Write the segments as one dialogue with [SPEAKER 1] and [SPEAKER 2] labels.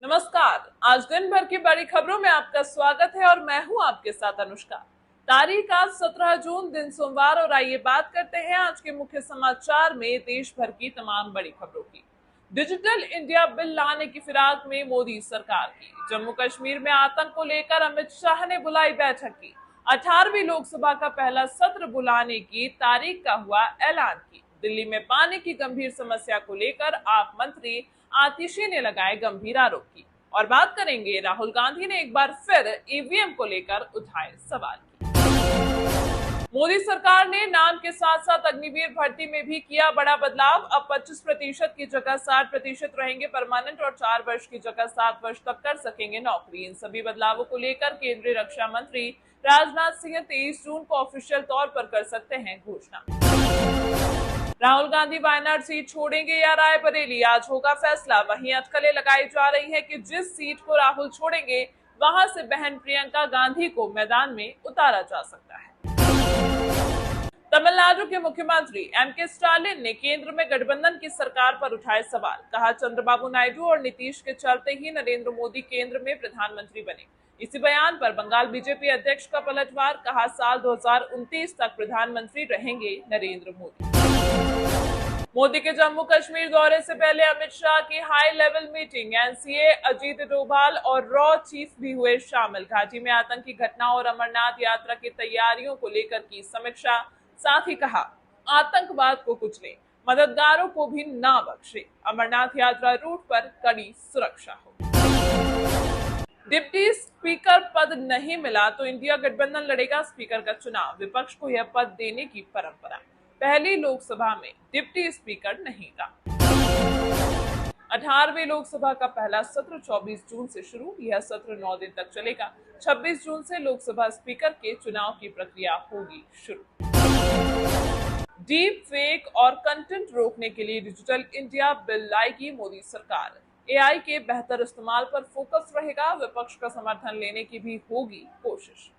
[SPEAKER 1] नमस्कार। आज दिन भर की बड़ी खबरों में आपका स्वागत है और मैं हूं आपके साथ अनुष्का। तारीख आज 17 जून दिन सोमवार और आइए बात करते हैं आज के मुख्य समाचार में देश भर की तमाम बड़ी खबरों की। डिजिटल इंडिया बिल लाने की फिराक में मोदी सरकार की। जम्मू कश्मीर में आतंक को लेकर अमित शाह ने बुलाई बैठक की। 18वीं लोकसभा का पहला सत्र बुलाने की तारीख का हुआ ऐलान की। दिल्ली में पानी की गंभीर समस्या को लेकर आप मंत्री आतिशी ने लगाए गंभीर आरोप की। और बात करेंगे राहुल गांधी ने एक बार फिर ईवीएम को लेकर उठाए सवाल की। मोदी सरकार ने नाम के साथ साथ अग्निवीर भर्ती में भी किया बड़ा बदलाव। अब 25% की जगह 60% रहेंगे परमानेंट और 4 वर्ष की जगह 7 वर्ष तक कर सकेंगे नौकरी। इन सभी बदलावों को लेकर केंद्रीय रक्षा मंत्री राजनाथ सिंह 23 जून को ऑफिशियल तौर पर कर सकते हैं घोषणा। राहुल गांधी वायनाड सीट छोड़ेंगे या रायबरेली, आज होगा फैसला। वहीं अटकलें लगाई जा रही है कि जिस सीट को राहुल छोड़ेंगे वहां से बहन प्रियंका गांधी को मैदान में उतारा जा सकता है। तमिलनाडु के मुख्यमंत्री एमके स्टालिन ने केंद्र में गठबंधन की सरकार पर उठाए सवाल। कहा, चंद्रबाबू नायडू और नीतीश के चलते ही नरेंद्र मोदी केंद्र में प्रधानमंत्री बने। इसी बयान पर बंगाल बीजेपी अध्यक्ष का पलटवार। कहा, साल 2029 तक प्रधानमंत्री रहेंगे नरेंद्र मोदी। मोदी के जम्मू कश्मीर दौरे से पहले अमित शाह की high level meeting. NCA, Ajit Doval और रॉ चीफ भी हुए शामिल। घाटी में आतंकी घटनाओं और अमरनाथ यात्रा की तैयारियों को लेकर की समीक्षा। साथ ही कहा, आतंकवाद को कुचले, मददगारों को भी ना बख्शे। अमरनाथ यात्रा रूट पर कड़ी सुरक्षा हो। डिप्टी स्पीकर पद नहीं मिला तो इंडिया गठबंधन लड़ेगा स्पीकर का चुनाव। विपक्ष को यह पद देने की परंपरा। पहली लोकसभा में डिप्टी स्पीकर नहीं था। 18वीं लोकसभा का पहला सत्र 24 जून से शुरू। यह सत्र 9 दिन तक चलेगा। 26 जून से लोकसभा स्पीकर के चुनाव की प्रक्रिया होगी शुरू। डीप फेक और कंटेंट रोकने के लिए डिजिटल इंडिया बिल लाएगी मोदी सरकार। एआई के बेहतर इस्तेमाल पर फोकस रहेगा। विपक्ष का समर्थन लेने की भी होगी कोशिश।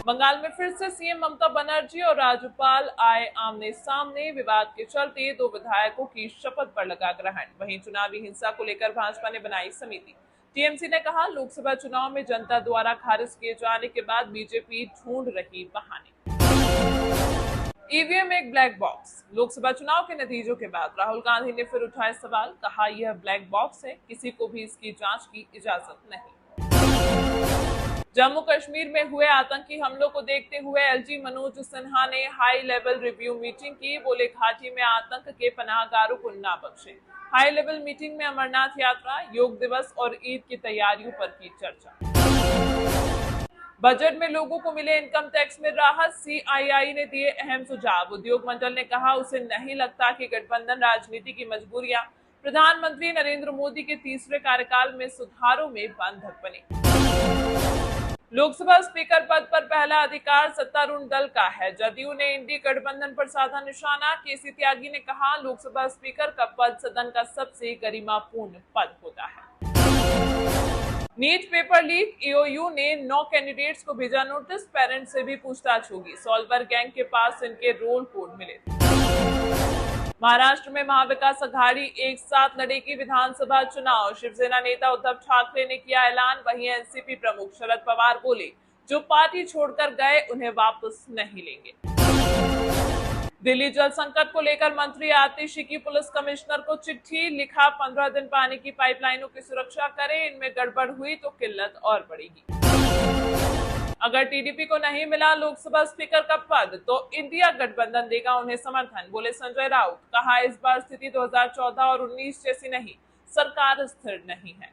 [SPEAKER 1] बंगाल में फिर से सीएम ममता बनर्जी और राज्यपाल आए आमने सामने। विवाद के चलते 2 विधायकों की शपथ पर लगा ग्रहण। वहीं चुनावी हिंसा को लेकर भाजपा ने बनाई समिति। टीएमसी ने कहा, लोकसभा चुनाव में जनता द्वारा खारिज किए जाने के बाद बीजेपी ढूंढ रही बहाने। ईवीएम एक ब्लैक बॉक्स। लोकसभा चुनाव के नतीजों के बाद राहुल गांधी ने फिर उठाए सवाल। कहा, यह ब्लैक बॉक्स है, किसी को भी इसकी जांच की इजाजत नहीं। जम्मू कश्मीर में हुए आतंकी हमलों को देखते हुए एलजी मनोज सिन्हा ने हाई लेवल रिव्यू मीटिंग की। बोले, घाटी में आतंक के पनाहगारों को ना बख्शे। हाई लेवल मीटिंग में अमरनाथ यात्रा, योग दिवस और ईद की तैयारियों पर की चर्चा। बजट में लोगों को मिले इनकम टैक्स में राहत। सीआईआई ने दिए अहम सुझाव। उद्योग मंडल ने कहा, उसे नहीं लगता कि गठबंधन राजनीति की मजबूरियां प्रधानमंत्री नरेंद्र मोदी के तीसरे कार्यकाल में सुधारों में बंधक बने। लोकसभा स्पीकर पद पर पहला अधिकार सत्तारूढ़ दल का है। जदयू ने इंडी गठबंधन पर साधा निशाना। केसी त्यागी ने कहा, लोकसभा स्पीकर का पद सदन का सबसे गरिमापूर्ण पद होता है। NEET paper leak. ईओयू ने 9 कैंडिडेट्स को भेजा नोटिस। पेरेंट्स से भी पूछताछ होगी। सॉल्वर गैंग के पास इनके रोल कोड मिले। महाराष्ट्र में महाविकास अघाड़ी एक साथ लड़ेगी विधानसभा चुनाव। शिवसेना नेता उद्धव ठाकरे ने किया ऐलान। वहीं एनसीपी प्रमुख शरद पवार बोले, जो पार्टी छोड़कर गए उन्हें वापस नहीं लेंगे। दिल्ली जल संकट को लेकर मंत्री आतिशी की पुलिस कमिश्नर को चिट्ठी। लिखा, 15 दिन पानी की पाइपलाइनों की सुरक्षा करें, इनमें गड़बड़ हुई तो किल्लत और बढ़ेगी। अगर टीडीपी को नहीं मिला लोकसभा स्पीकर का पद तो इंडिया गठबंधन देगा उन्हें समर्थन, बोले संजय राउत। कहा, इस बार स्थिति 2014 और 19 जैसी नहीं, सरकार स्थिर नहीं है।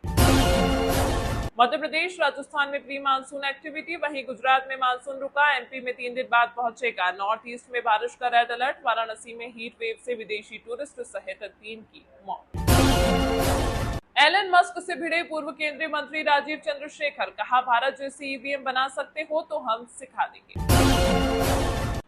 [SPEAKER 1] मध्य प्रदेश राजस्थान में प्री मानसून एक्टिविटी। वहीं गुजरात में मानसून रुका। एमपी में 3 दिन बाद पहुंचेगा। नॉर्थ ईस्ट में बारिश का रेड अलर्ट। वाराणसी में हीट वेव से विदेशी टूरिस्ट सहित 3 की मौत। एलन मस्क से भिड़े पूर्व केंद्रीय मंत्री राजीव चंद्रशेखर। कहा, भारत जैसी ईवीएम बना सकते हो तो हम सिखा देंगे।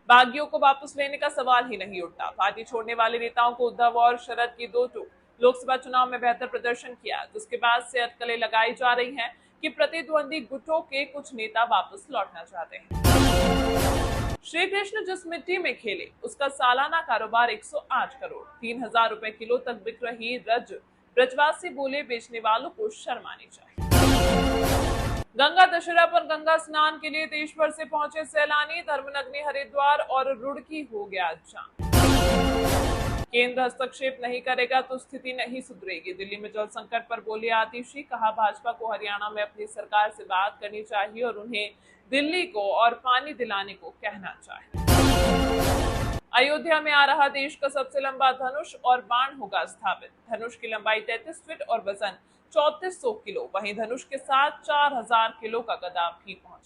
[SPEAKER 1] बागियों को वापस लेने का सवाल ही नहीं उठता। पार्टी छोड़ने वाले नेताओं को उद्धव और शरद की 2 टोक। लोकसभा चुनाव में बेहतर प्रदर्शन किया, जिसके बाद से अटकलें लगाई जा रही हैं कि प्रतिद्वंदी गुटों के कुछ नेता वापस लौटना चाहते हैं। श्री कृष्ण जिस मिट्टी में खेले उसका सालाना कारोबार 108 करोड़। 3000 रुपए किलो तक बिक रही रज ब्रजवासी बोले बेचने वालों को शर्म आनी चाहिए। गंगा दशहरा पर गंगा स्नान के लिए देश भर से पहुंचे सैलानी, धर्मनगरी हरिद्वार और रुड़की हो गया जाम। केंद्र हस्तक्षेप नहीं करेगा तो स्थिति नहीं सुधरेगी, दिल्ली में जल संकट पर बोले आतिशी। कहा भाजपा को हरियाणा में अपनी सरकार से बात करनी चाहिए और उन्हें दिल्ली को और पानी दिलाने को कहना चाहिए। अयोध्या में आ रहा देश का सबसे लंबा धनुष और बाण होगा स्थापित। धनुष की लंबाई 33 फीट और वजन 3400 किलो। वहीं धनुष के साथ 4000 किलो का गदा भी पहुंचा।